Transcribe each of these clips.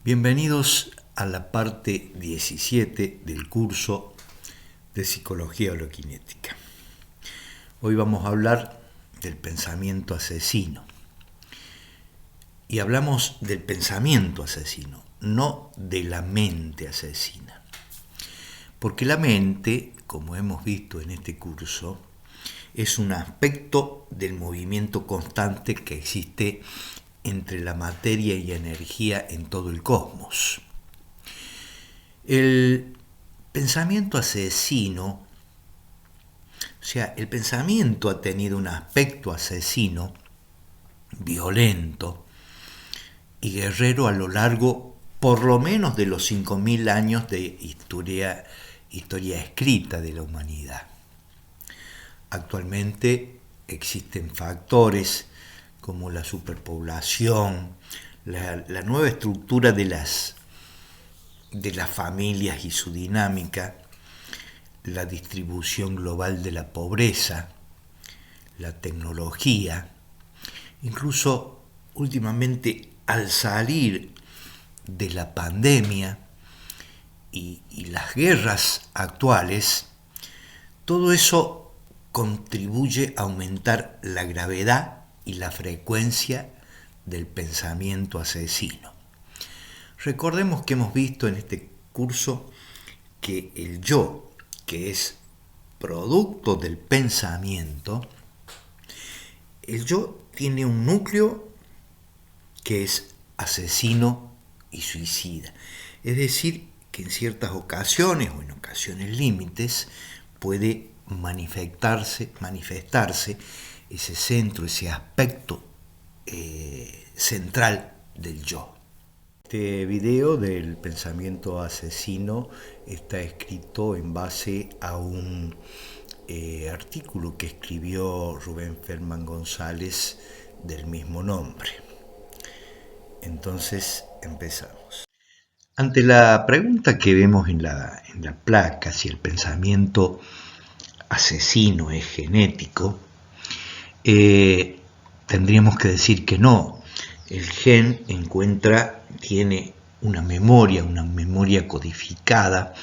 Bienvenidos a la parte 17 del curso de Psicología Holokinética. Hoy vamos a hablar del pensamiento asesino. Y hablamos del pensamiento asesino, no de la mente asesina. Porque la mente, como hemos visto en este curso, es un aspecto del movimiento constante que existe entre la materia y energía en todo el cosmos. El pensamiento asesino, o sea, el pensamiento ha tenido un aspecto asesino, violento y guerrero a lo largo por lo menos de los 5.000 años de historia escrita de la humanidad. Actualmente existen factores como la superpoblación, la nueva estructura de las familias y su dinámica, la distribución global de la pobreza, la tecnología, incluso últimamente al salir de la pandemia y las guerras actuales, todo eso contribuye a aumentar la gravedad y la frecuencia del pensamiento asesino. Recordemos que hemos visto en este curso que el yo, que es producto del pensamiento, el yo tiene un núcleo que es asesino y suicida. Es decir, que en ciertas ocasiones o en ocasiones límites puede manifestarse ese centro, ese aspecto central del yo. Este video del pensamiento asesino está escrito en base a un artículo que escribió Rubén Feldman González del mismo nombre. Entonces empezamos. Ante la pregunta que vemos en la placa, si el pensamiento asesino es genético, tendríamos que decir que no. El gen tiene una memoria codificada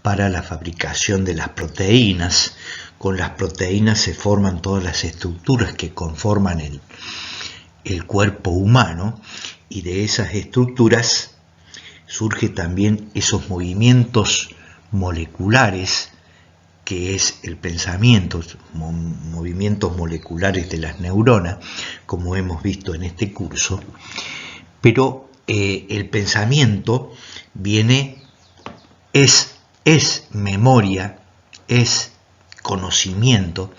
para la fabricación de las proteínas. Con las proteínas se forman todas las estructuras que conforman el cuerpo humano, y de esas estructuras surgen también esos movimientos moleculares que es el pensamiento, movimientos moleculares de las neuronas, como hemos visto en este curso. Pero el pensamiento es memoria, es conocimiento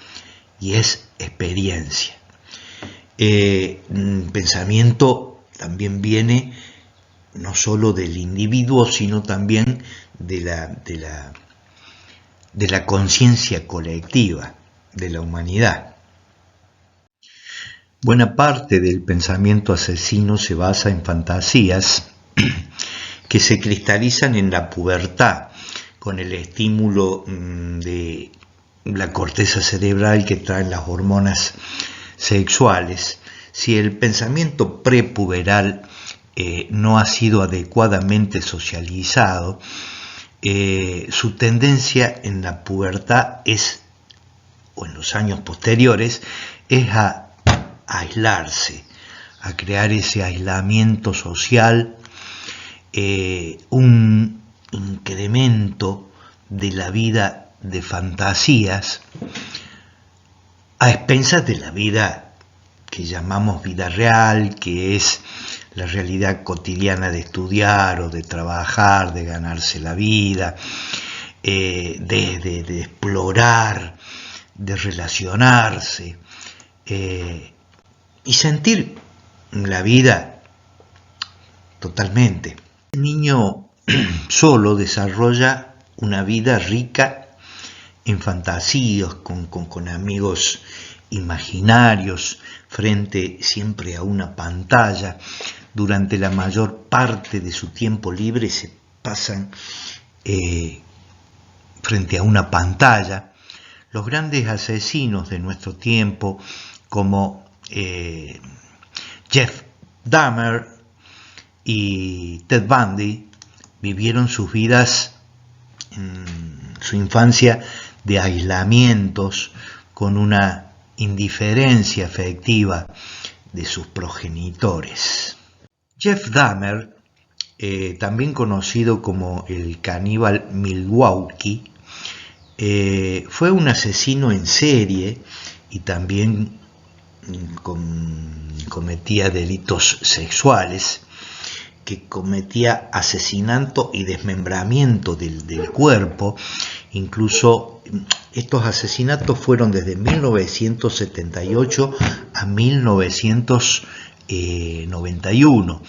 y es experiencia. Pensamiento también viene no solo del individuo, sino también de la conciencia colectiva de la humanidad. Buena parte del pensamiento asesino se basa en fantasías que se cristalizan en la pubertad, con el estímulo de la corteza cerebral que traen las hormonas sexuales. Si el pensamiento prepuberal no ha sido adecuadamente socializado, su tendencia en la pubertad o en los años posteriores, es a aislarse, a crear ese aislamiento social, un incremento de la vida de fantasías a expensas de la vida que llamamos vida real, que es la realidad cotidiana de estudiar o de trabajar, de ganarse la vida, de explorar, de relacionarse y sentir la vida totalmente. El niño solo desarrolla una vida rica en fantasías, con amigos imaginarios, frente siempre a una pantalla. Durante la mayor parte de su tiempo libre se pasan frente a una pantalla. Los grandes asesinos de nuestro tiempo, como Jeff Dahmer, y Ted Bundy vivieron sus vidas, su infancia, de aislamientos, con una indiferencia afectiva de sus progenitores. Jeff Dahmer, también conocido como el caníbal Milwaukee, fue un asesino en serie y también cometía delitos sexuales, que cometía asesinato y desmembramiento del cuerpo. Incluso estos asesinatos fueron desde 1978 a 1991.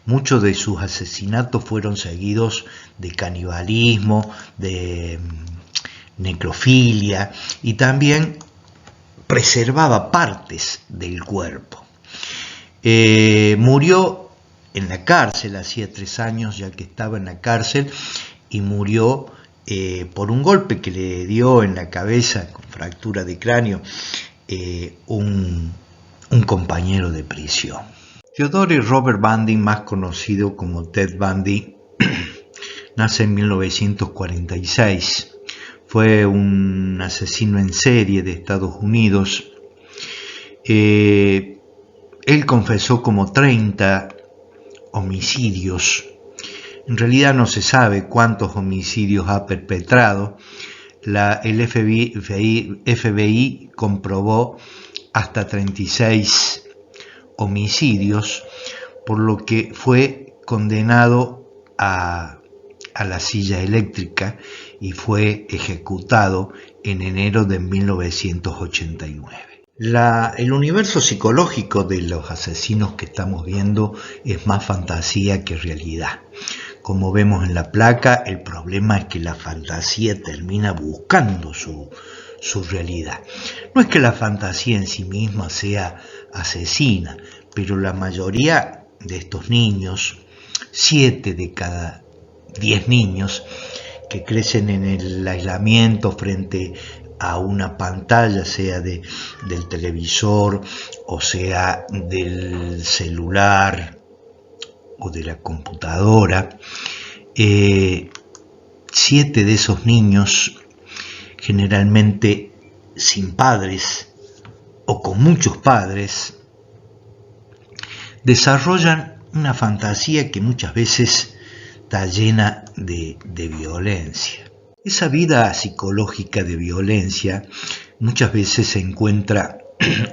Muchos de sus asesinatos fueron seguidos de canibalismo, de necrofilia, y también preservaba partes del cuerpo. Murió en la cárcel, hacía 3 años ya que estaba en la cárcel, y murió por un golpe que le dio en la cabeza, con fractura de cráneo, un compañero de prisión. Theodore Robert Bundy, más conocido como Ted Bundy, nace en 1946. Fue un asesino en serie de Estados Unidos. Él confesó como 30 homicidios. En realidad no se sabe cuántos homicidios ha perpetrado. El FBI comprobó hasta 36 homicidios, por lo que fue condenado a la silla eléctrica y fue ejecutado en enero de 1989. El universo psicológico de los asesinos que estamos viendo es más fantasía que realidad. Como vemos en la placa, el problema es que la fantasía termina buscando su realidad. No es que la fantasía en sí misma sea asesina, pero la mayoría de estos niños, 7 de cada 10 niños que crecen en el aislamiento frente a una pantalla, sea del televisor o sea del celular o de la computadora, 7 de esos niños, generalmente sin padres o con muchos padres, desarrollan una fantasía que muchas veces está llena de violencia. Esa vida psicológica de violencia muchas veces se encuentra,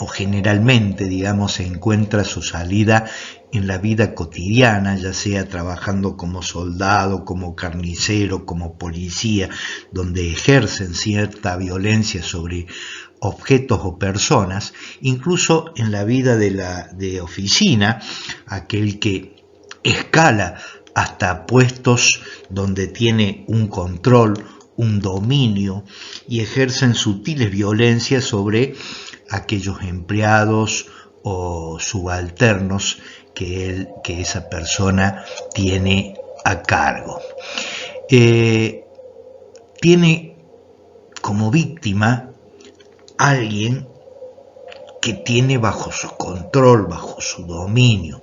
o generalmente, digamos, se encuentra su salida en la vida cotidiana, ya sea trabajando como soldado, como carnicero, como policía, donde ejercen cierta violencia sobre objetos o personas, incluso en la vida de oficina, aquel que escala hasta puestos donde tiene un control, un dominio, y ejercen sutiles violencias sobre aquellos empleados o subalternos que esa persona tiene a cargo. Tiene como víctima alguien que tiene bajo su control, bajo su dominio.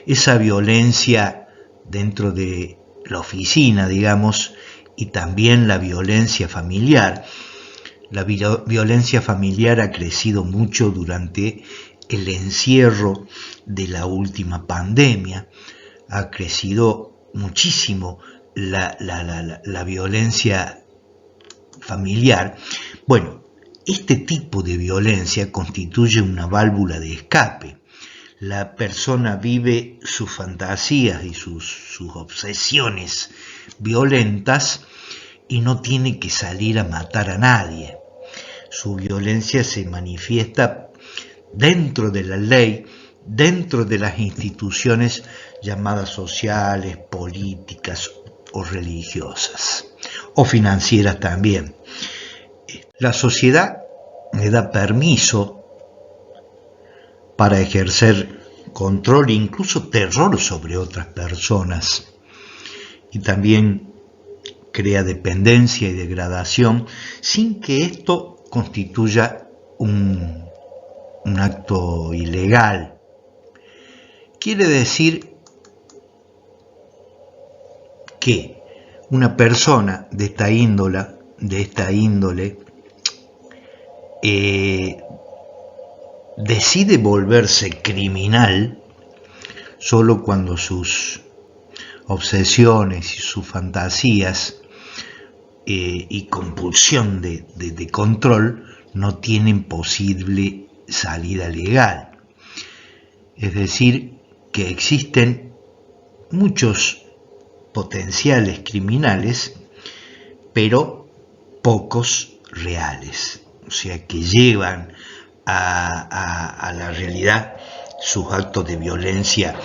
Esa violencia dentro de la oficina, digamos, y también la violencia familiar. La violencia familiar ha crecido mucho durante el encierro de la última pandemia. Ha crecido muchísimo la violencia familiar. Bueno, este tipo de violencia constituye una válvula de escape. La persona vive sus fantasías y sus obsesiones violentas y no tiene que salir a matar a nadie. Su violencia se manifiesta dentro de la ley, dentro de las instituciones llamadas sociales, políticas o religiosas, o financieras también. La sociedad le da permiso para ejercer control e incluso terror sobre otras personas, y también crea dependencia y degradación sin que esto constituya un acto ilegal. Quiere decir que una persona de esta índole decide volverse criminal solo cuando sus obsesiones y sus fantasías y compulsión de control no tienen posible salida legal. Es decir, que existen muchos potenciales criminales, pero pocos reales, o sea, que llevan a la realidad sus actos de violencia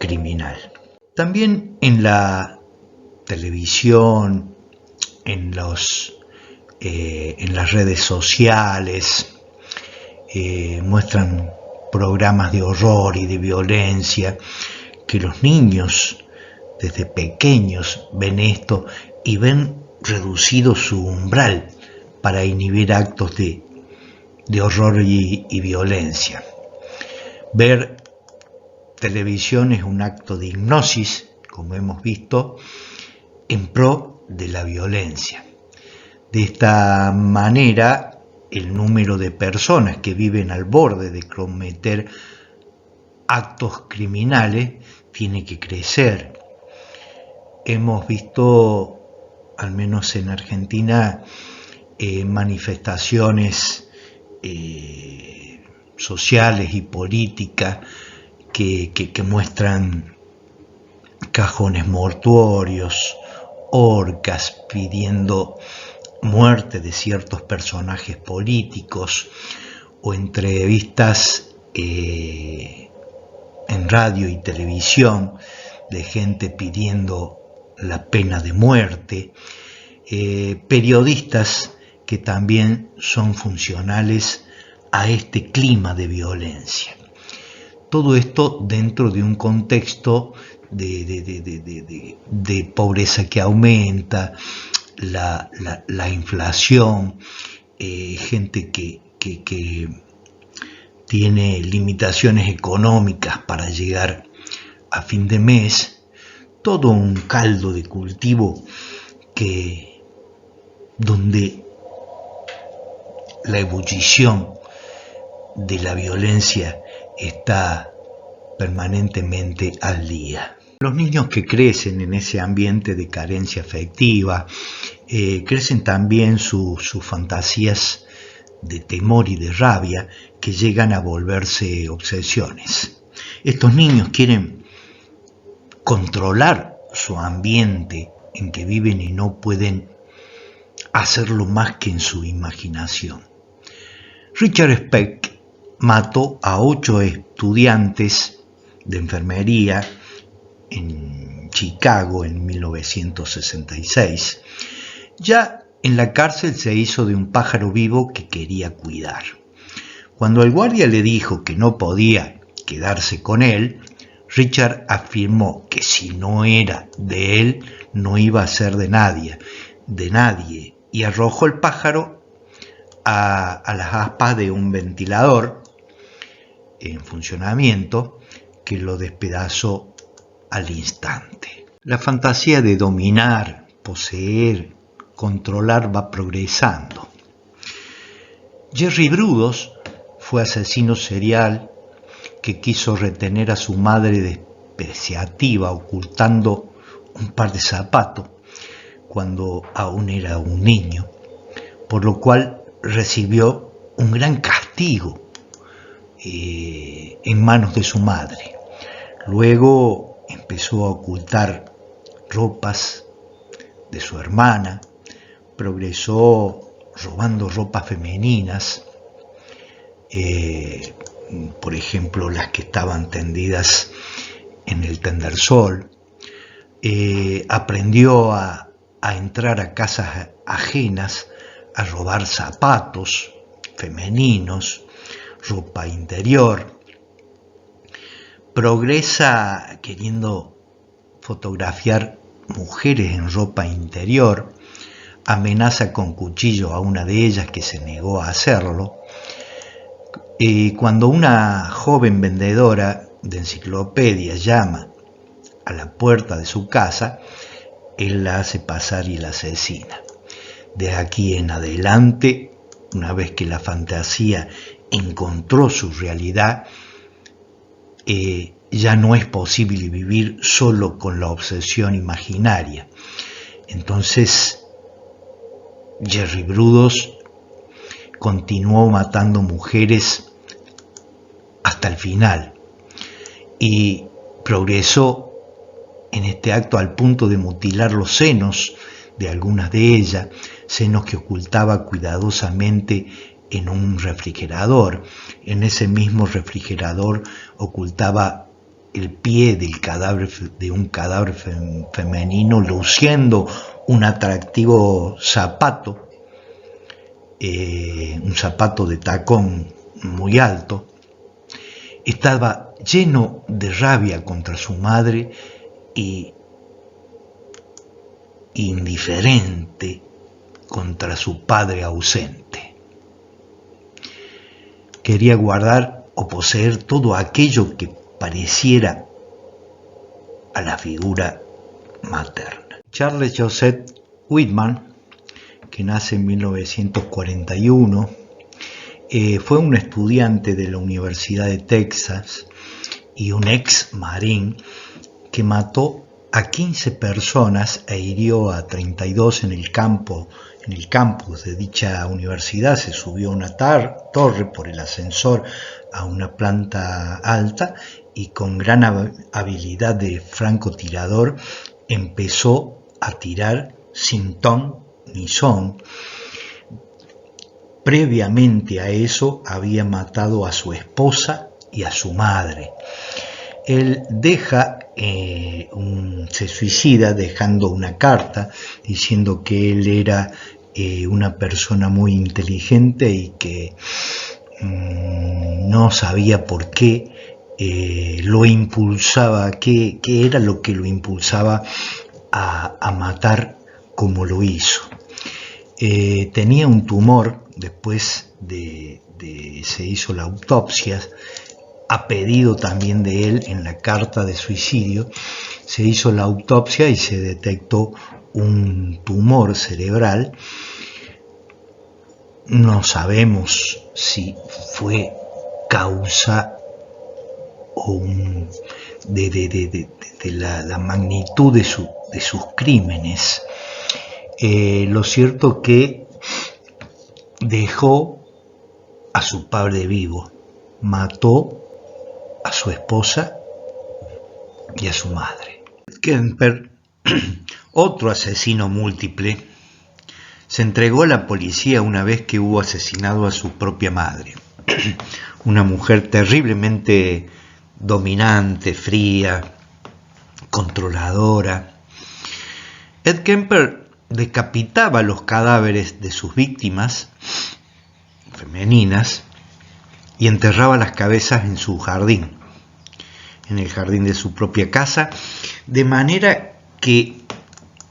criminal. También en la televisión, en las redes sociales, muestran programas de horror y de violencia, que los niños desde pequeños ven esto y ven reducido su umbral para inhibir actos de horror y violencia. Ver televisión es un acto de hipnosis, como hemos visto, en pro de la violencia. De esta manera, el número de personas que viven al borde de cometer actos criminales tiene que crecer. Hemos visto, al menos en Argentina, manifestaciones sociales y políticas que muestran cajones mortuorios, horcas pidiendo muerte de ciertos personajes políticos, o entrevistas en radio y televisión de gente pidiendo la pena de muerte, periodistas que también son funcionales a este clima de violencia. Todo esto dentro de un contexto de pobreza que aumenta, la inflación, gente que tiene limitaciones económicas para llegar a fin de mes, todo un caldo de cultivo donde la ebullición de la violencia está permanentemente al día. Los niños que crecen en ese ambiente de carencia afectiva, crecen también sus fantasías de temor y de rabia que llegan a volverse obsesiones. Estos niños quieren controlar su ambiente en que viven y no pueden hacerlo más que en su imaginación. Richard Speck mató a 8 estudiantes de enfermería en Chicago en 1966. Ya en la cárcel se hizo de un pájaro vivo que quería cuidar. Cuando el guardia le dijo que no podía quedarse con él, Richard afirmó que si no era de él, no iba a ser de nadie, y arrojó el pájaro a las aspas de un ventilador en funcionamiento que lo despedazó al instante. La fantasía de dominar, poseer, controlar va progresando. Jerry Brudos fue asesino serial que quiso retener a su madre despreciativa ocultando un par de zapatos cuando aún era un niño, por lo cual recibió un gran castigo en manos de su madre. Luego empezó a ocultar ropas de su hermana, progresó robando ropas femeninas, por ejemplo las que estaban tendidas en el tendersol. Aprendió a entrar a casas ajenas, a robar zapatos femeninos, ropa interior. Progresa queriendo fotografiar mujeres en ropa interior, amenaza con cuchillo a una de ellas que se negó a hacerlo. Cuando una joven vendedora de enciclopedias llama a la puerta de su casa, él la hace pasar y la asesina. De aquí en adelante, una vez que la fantasía encontró su realidad, ya no es posible vivir solo con la obsesión imaginaria. Entonces, Jerry Brudos continuó matando mujeres hasta el final y progresó en este acto al punto de mutilar los senos de algunas de ellas, senos que ocultaba cuidadosamente en un refrigerador. En ese mismo refrigerador ocultaba el pie del cadáver, de un cadáver femenino, luciendo un atractivo zapato, un zapato de tacón muy alto. Estaba lleno de rabia contra su madre y indiferente contra su padre ausente. Quería guardar o poseer todo aquello que pareciera a la figura materna. Charles Joseph Whitman, que nace en 1941, fue un estudiante de la Universidad de Texas y un ex marín que mató a 15 personas e hirió a 32 en el campus de dicha universidad. Se subió a una torre por el ascensor a una planta alta y con gran habilidad de francotirador empezó a tirar sin ton ni son. Previamente a eso había matado a su esposa y a su madre. Él se suicida dejando una carta diciendo que él era una persona muy inteligente y que no sabía por qué lo impulsaba, qué era lo que lo impulsaba a matar como lo hizo. Tenía un tumor, después se hizo la autopsia, a pedido también de él en la carta de suicidio, se hizo la autopsia y se detectó un tumor cerebral. No sabemos si fue causa de la magnitud de sus crímenes. Lo cierto que dejó a su padre vivo, mató a su esposa y a su madre. Kemper, otro asesino múltiple, se entregó a la policía una vez que hubo asesinado a su propia madre, una mujer terriblemente dominante, fría, controladora. Ed Kemper decapitaba los cadáveres de sus víctimas femeninas y enterraba las cabezas en su jardín, en el jardín de su propia casa, de manera que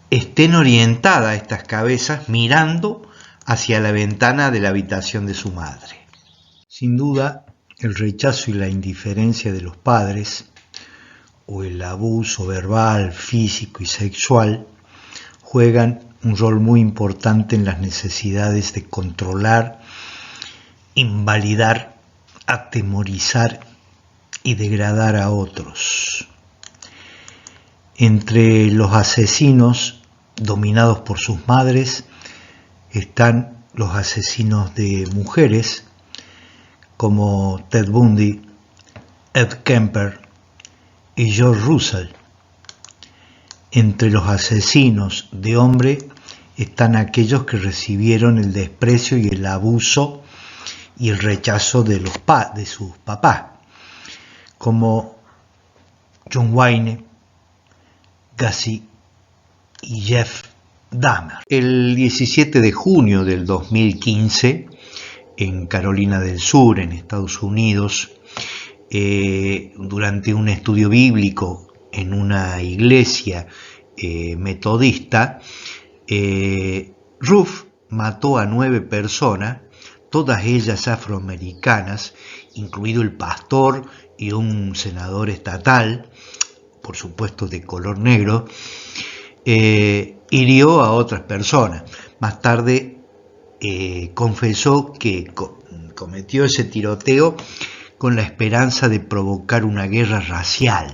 estén orientadas estas cabezas mirando hacia la ventana de la habitación de su madre. Sin duda, el rechazo y la indiferencia de los padres, o el abuso verbal, físico y sexual, juegan un rol muy importante en las necesidades de controlar, invalidar, atemorizar y degradar a otros. Entre los asesinos dominados por sus madres están los asesinos de mujeres como Ted Bundy, Ed Kemper y George Russell. Entre los asesinos de hombre están aquellos que recibieron el desprecio y el abuso y el rechazo de sus papás, como John Wayne Gacy y Jeff Dahmer. El 17 de junio del 2015, en Carolina del Sur, en Estados Unidos, durante un estudio bíblico en una iglesia metodista, Ruff mató a 9 personas, todas ellas afroamericanas, incluido el pastor y un senador estatal, por supuesto de color negro. hirió a otras personas. Más tarde confesó que cometió ese tiroteo con la esperanza de provocar una guerra racial.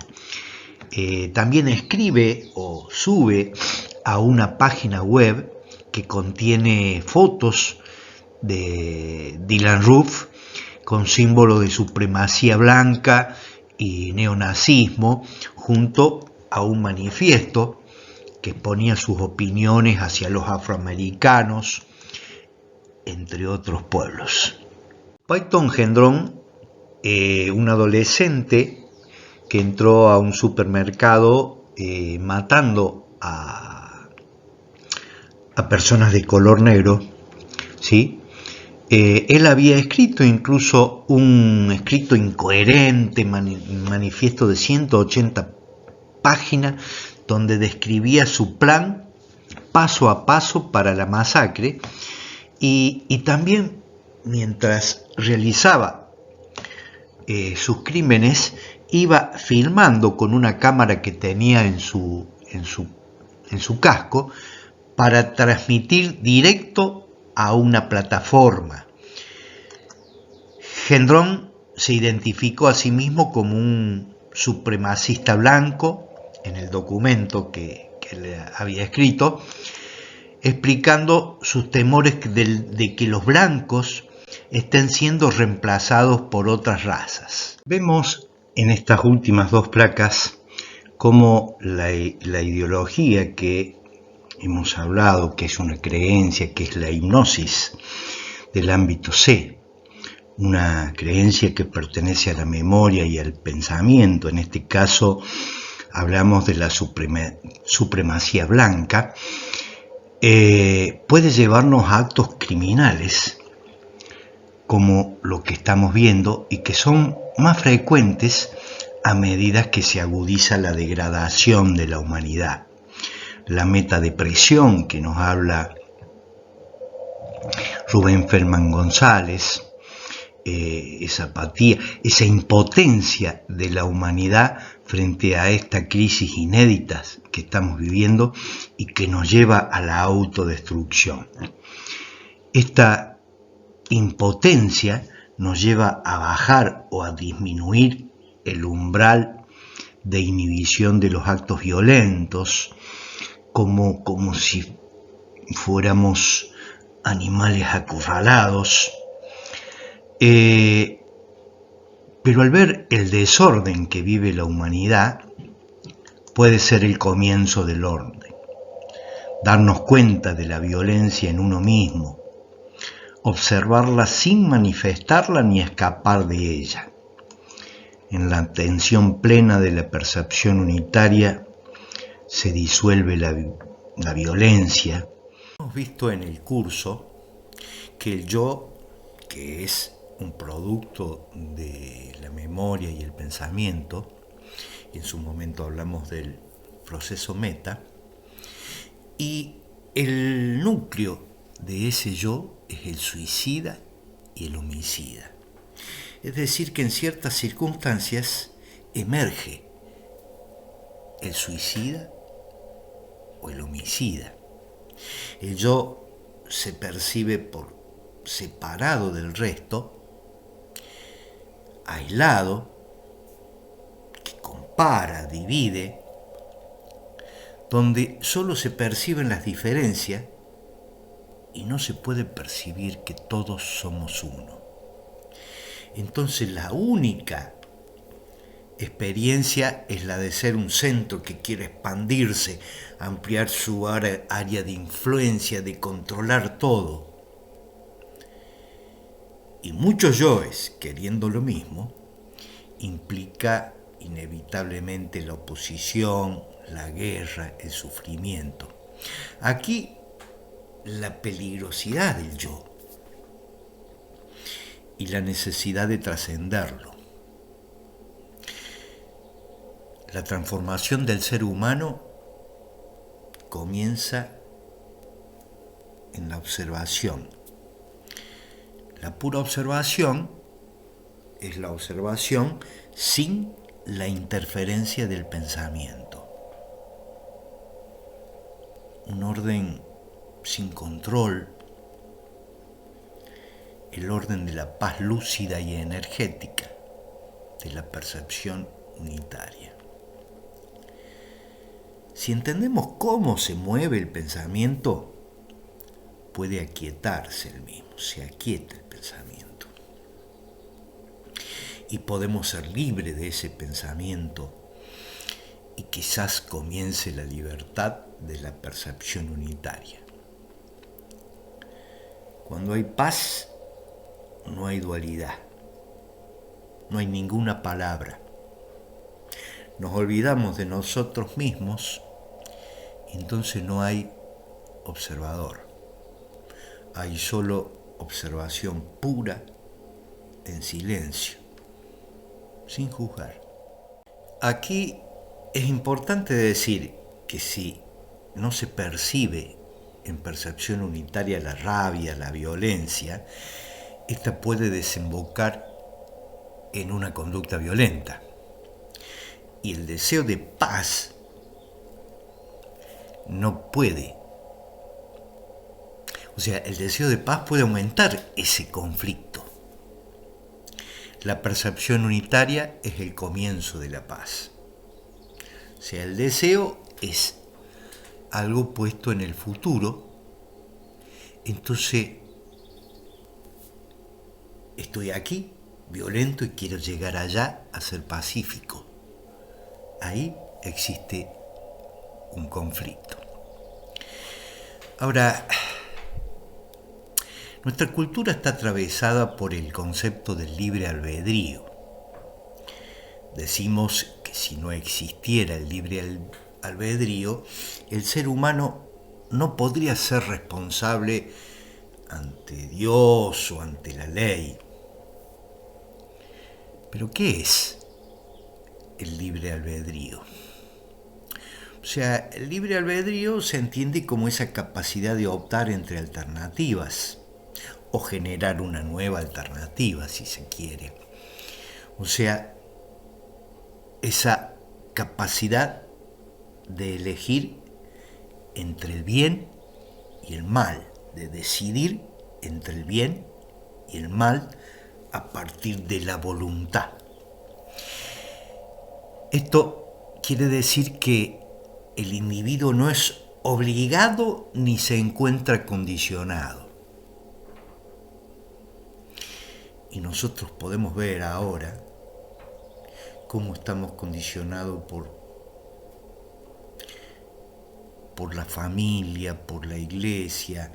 También escribe o sube a una página web que contiene fotos de Dylann Roof con símbolo de supremacía blanca y neonazismo, junto a un manifiesto que exponía sus opiniones hacia los afroamericanos, entre otros pueblos. Peyton Gendron, un adolescente que entró a un supermercado matando a personas de color negro, ¿sí? Él había escrito incluso un escrito incoherente, manifiesto de 180 páginas, donde describía su plan paso a paso para la masacre y también mientras realizaba sus crímenes iba filmando con una cámara que tenía en su casco para transmitir directo a una plataforma. Gendron se identificó a sí mismo como un supremacista blanco en el documento que le había escrito, explicando sus temores de que los blancos estén siendo reemplazados por otras razas. Vemos en estas últimas dos placas cómo la ideología que hemos hablado, que es una creencia, que es la hipnosis del ámbito C, una creencia que pertenece a la memoria y al pensamiento. En este caso hablamos de la supremacía blanca, puede llevarnos a actos criminales como lo que estamos viendo y que son más frecuentes a medida que se agudiza la degradación de la humanidad. La metadepresión que nos habla Rubén Feldman González, esa apatía, esa impotencia de la humanidad frente a esta crisis inédita que estamos viviendo y que nos lleva a la autodestrucción. Esta impotencia nos lleva a bajar o a disminuir el umbral de inhibición de los actos violentos, como si fuéramos animales acorralados. Pero al ver el desorden que vive la humanidad, puede ser el comienzo del orden. Darnos cuenta de la violencia en uno mismo, observarla sin manifestarla ni escapar de ella. En la atención plena de la percepción unitaria se disuelve la violencia. Hemos visto en el curso que el yo, que es un producto de la memoria y el pensamiento, y en su momento hablamos del proceso meta, y el núcleo de ese yo es el suicida y el homicida. Es decir, que en ciertas circunstancias emerge el suicida o el homicida. El yo se percibe por separado del resto, aislado, que compara, divide, donde solo se perciben las diferencias y no se puede percibir que todos somos uno. Entonces la única experiencia es la de ser un centro que quiere expandirse, ampliar su área de influencia, de controlar todo. Y muchos yoes queriendo lo mismo implica inevitablemente la oposición, la guerra, el sufrimiento. Aquí la peligrosidad del yo y la necesidad de trascenderlo. La transformación del ser humano comienza en la observación. La pura observación es la observación sin la interferencia del pensamiento. un orden sin control, el orden de la paz lúcida y energética, de la percepción unitaria. Si entendemos cómo se mueve el pensamiento, puede aquietarse el mismo, se aquieta el pensamiento. Y podemos ser libres de ese pensamiento y quizás comience la libertad de la percepción unitaria. Cuando hay paz, no hay dualidad, no hay ninguna palabra. Nos olvidamos de nosotros mismos, entonces no hay observador. Hay solo observación pura en silencio, sin juzgar. Aquí es importante decir que si no se percibe en percepción unitaria la rabia, la violencia, esta puede desembocar en una conducta violenta. Y el deseo de paz no puede. O sea, el deseo de paz puede aumentar ese conflicto. La percepción unitaria es el comienzo de la paz. O sea, el deseo es algo puesto en el futuro. Entonces, estoy aquí, violento, y quiero llegar allá a ser pacífico. Ahí existe un conflicto. Ahora, nuestra cultura está atravesada por el concepto del libre albedrío. Decimos que si no existiera el libre albedrío, el ser humano no podría ser responsable ante Dios o ante la ley. ¿Pero qué es el libre albedrío? O sea, el libre albedrío se entiende como esa capacidad de optar entre alternativas o generar una nueva alternativa, si se quiere. O sea, esa capacidad de elegir entre el bien y el mal, de decidir entre el bien y el mal a partir de la voluntad. Esto quiere decir que el individuo no es obligado ni se encuentra condicionado. Y nosotros podemos ver ahora cómo estamos condicionados por la familia, por la iglesia,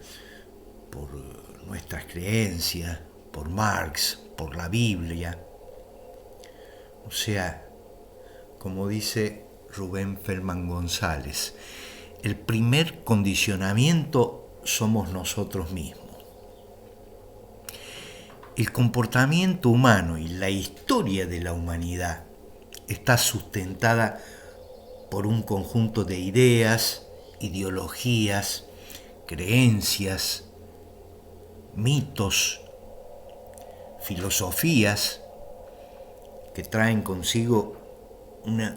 por nuestras creencias, por Marx, por la Biblia. O sea, como dice Rubén Feldman González, el primer condicionamiento somos nosotros mismos. El comportamiento humano y la historia de la humanidad está sustentada por un conjunto de ideas, ideologías, creencias, mitos, filosofías que traen consigo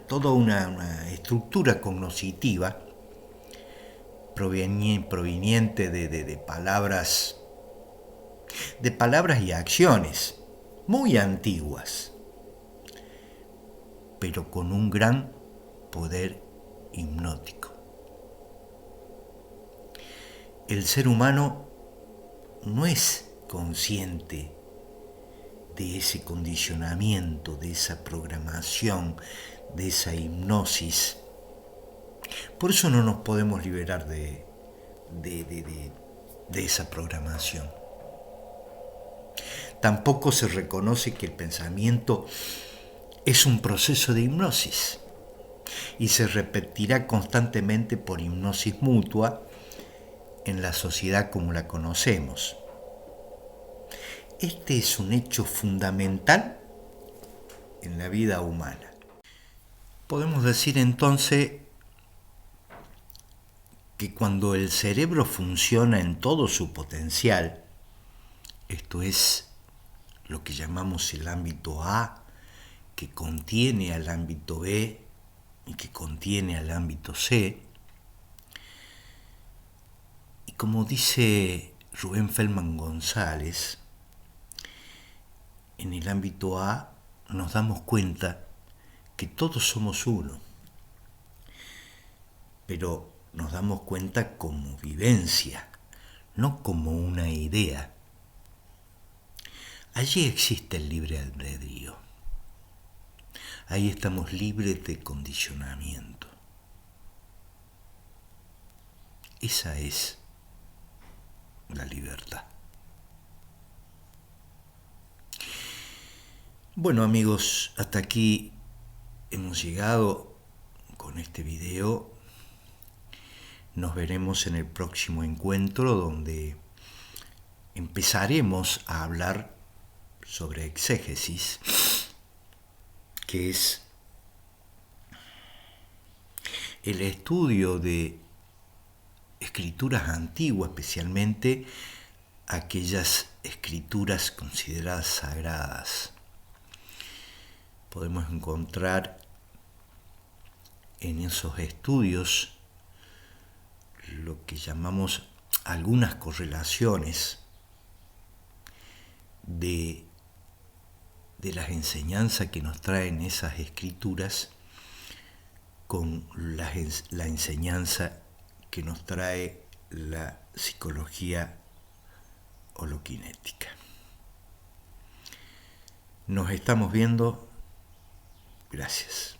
toda una estructura cognitiva proveniente de palabras y acciones muy antiguas, pero con un gran poder hipnótico. El ser humano no es consciente de ese condicionamiento, de esa programación, de esa hipnosis. Por eso no nos podemos liberar de esa programación. Tampoco se reconoce que el pensamiento es un proceso de hipnosis y se repetirá constantemente por hipnosis mutua en la sociedad como la conocemos. Este es un hecho fundamental en la vida humana. Podemos decir entonces que cuando el cerebro funciona en todo su potencial, esto es lo que llamamos el ámbito A, que contiene al ámbito B y que contiene al ámbito C, como dice Rubén Feldman González, en el ámbito A nos damos cuenta que todos somos uno, pero nos damos cuenta como vivencia, no como una idea. Allí existe el libre albedrío. Ahí estamos libres de condicionamiento. Esa es la libertad. Bueno, amigos, hasta aquí hemos llegado con este video. Nos veremos en el próximo encuentro, donde empezaremos a hablar sobre exégesis, que es el estudio de escrituras antiguas, especialmente aquellas escrituras consideradas sagradas. Podemos encontrar en esos estudios lo que llamamos algunas correlaciones de las enseñanzas que nos traen esas escrituras con la enseñanza que nos trae la psicología holokinética. Nos estamos viendo. Gracias.